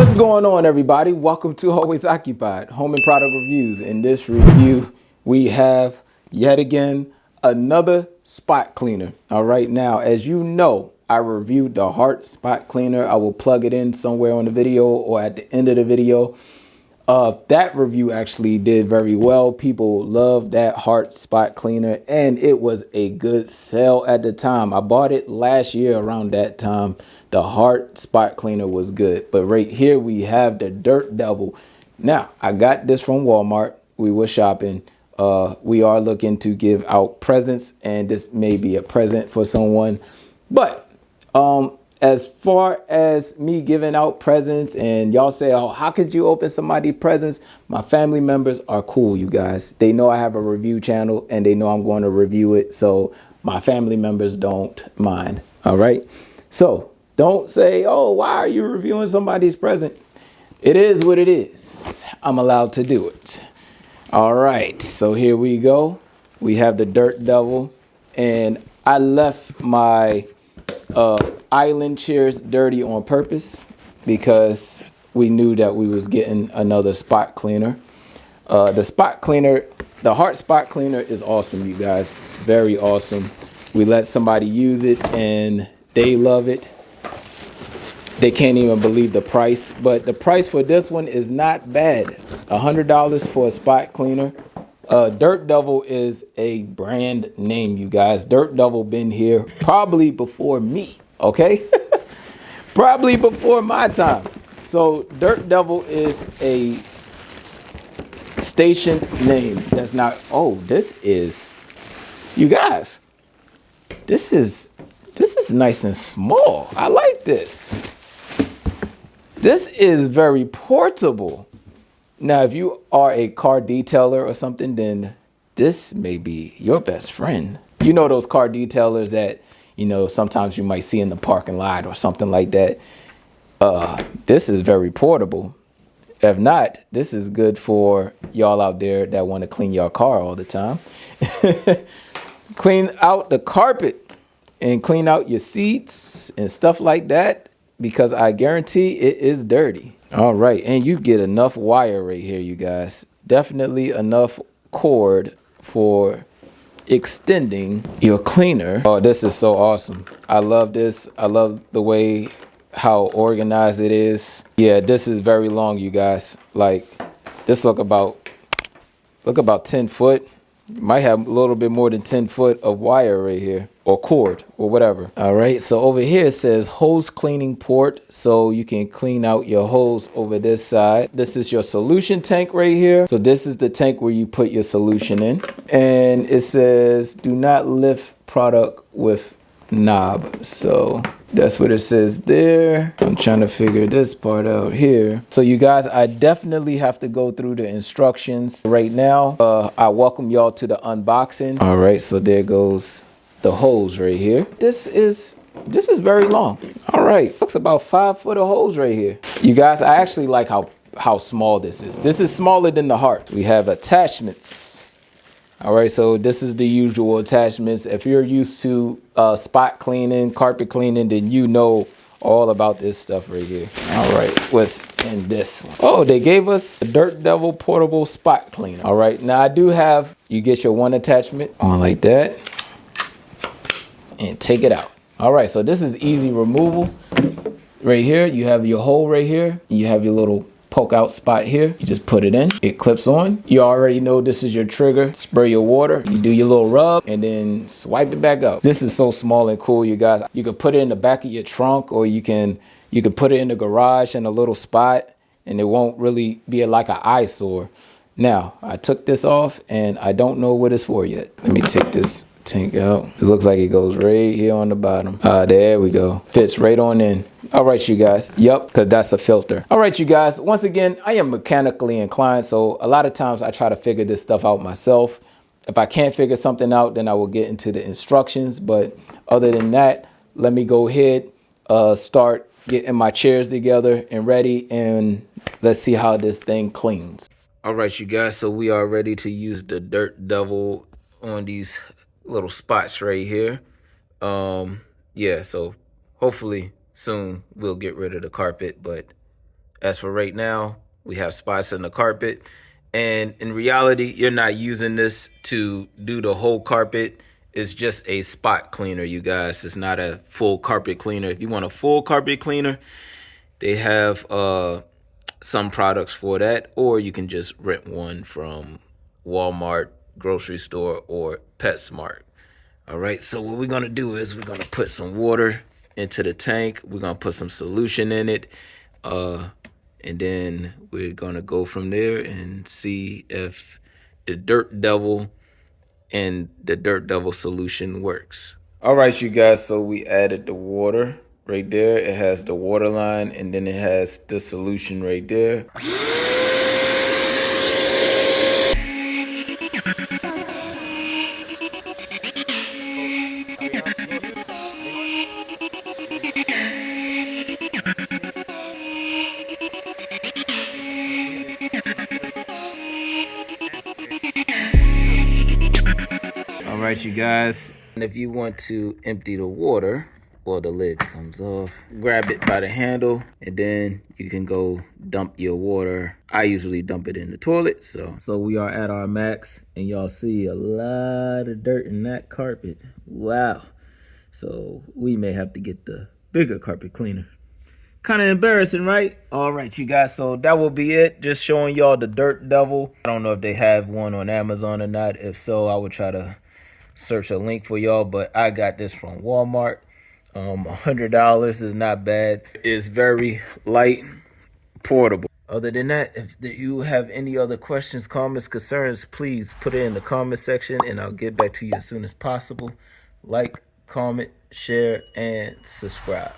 What's going on, everybody? Welcome to Always Occupied Home and Product Reviews. In this review, we have yet again another spot cleaner. All right, now, as you know, I reviewed the Heart spot cleaner. I will plug it in somewhere on the video or at the end of the video. That review actually did very well. People loved that Heart spot cleaner, and it was a good sale at the time. I bought it last year around that time. The Heart spot cleaner was good. But right here we have the Dirt Devil. Now, I got this from Walmart. We were shopping. We are looking to give out presents, and this may be a present for someone. But as far as me giving out presents, and y'all say, oh, how could you open somebody's presents? My family members are cool, you guys. They know I have a review channel and they know I'm going to review it. So my family members don't mind. All right. So don't say, oh, why are you reviewing somebody's present? It is what it is. I'm allowed to do it. All right. So here we go. We have the Dirt Devil, and I left my island chairs dirty on purpose because we knew that we was getting another spot cleaner. The spot cleaner, the Heart spot cleaner, is awesome, you guys. Very awesome. We let somebody use it and they love it. They can't even believe the price, but the price for this one is not bad. $100 for a spot cleaner. Dirt Devil is a brand name, you guys. Dirt Devil been here probably before me, okay? Probably before my time. So Dirt Devil is a station name. That's not, oh, this is, you guys, this is nice and small. I like this. This is very portable. Now, if you are a car detailer or something, then this may be your best friend. You know those car detailers that, you know, sometimes you might see in the parking lot or something like that. This is very portable. If not, this is good for y'all out there that want to clean your car all the time. Clean out the carpet and clean out your seats and stuff like that, because I guarantee it is dirty. All right, and you get enough wire right here, you guys. Definitely enough cord for extending your cleaner. Oh, this is so awesome. I love this. I love the way how organized it is. Yeah, this is very long, you guys. Like, this look about 10 foot. Might have a little bit more than 10 foot of wire right here, or cord, or whatever. All right, so over here it says hose cleaning port, so you can clean out your hose over this side. This is your solution tank right here. So this is the tank where you put your solution in. And it says do not lift product with knob. So that's what it says there. I'm trying to figure this part out here. So you guys, I definitely have to go through the instructions right now. I welcome y'all to the unboxing. All right, so there goes the hose right here. This is very long. All right, looks about 5 foot of hose right here. You guys, I actually like how small this is. This is smaller than the Heart. We have attachments. All right, so this is the usual attachments. If you're used to spot cleaning, carpet cleaning, then you know all about this stuff right here. All right, what's in this one? Oh, they gave us a Dirt Devil portable spot cleaner. All right, now I do have, you get your one attachment on like that and take it out. All right, so this is easy removal. Right here, you have your hole right here. You have your little poke out spot here. You just put it in, it clips on. You already know this is your trigger. Spray your water, you do your little rub, and then swipe it back up. This is so small and cool, you guys. You could put it in the back of your trunk, or you can put it in the garage in a little spot, and it won't really be like an eyesore. Now, I took this off, and I don't know what it's for yet. Let me take this tank out. It looks like it goes right here on the bottom. There we go. Fits right on in. All right, you guys. Yep, because that's a filter. All right, you guys. Once again, I am mechanically inclined, so a lot of times I try to figure this stuff out myself. If I can't figure something out, then I will get into the instructions. But other than that, let me go ahead, start getting my chairs together and ready, and let's see how this thing cleans. All right, you guys. So we are ready to use the Dirt Devil on these little spots right here. Yeah, so hopefully soon we'll get rid of the carpet, but As for right now, we have spots in the carpet. And in reality, you're not using this to do the whole carpet. It's just a spot cleaner, you guys. It's not a full carpet cleaner. If you want a full carpet cleaner, they have some products for that, or you can just rent one from Walmart, grocery store, or PetSmart. All right, so what we're gonna do is we're gonna put some water into the tank. We're gonna put some solution in it, and then we're gonna go from there and see if the Dirt Devil and the Dirt Devil solution works. All right, you guys, so we added the water right there. It has the water line, and then it has the solution right there. All right, you guys. And if you want to empty the water, well, the lid comes off, grab it by the handle, and then you can go dump your water. I usually dump it in the toilet. So we are at our max, and y'all see a lot of dirt in that carpet. Wow. So we may have to get the bigger carpet cleaner. Kind of embarrassing, right? All right, you guys, so that will be it. Just showing y'all the Dirt Devil. I don't know if they have one on Amazon or not. If so, I would try to search a link for y'all, but I got this from Walmart. $100 is not bad. It's very light, portable. Other than that, if you have any other questions, comments, concerns, please put it in the comment section and I'll get back to you as soon as possible. Like, comment, share, and subscribe.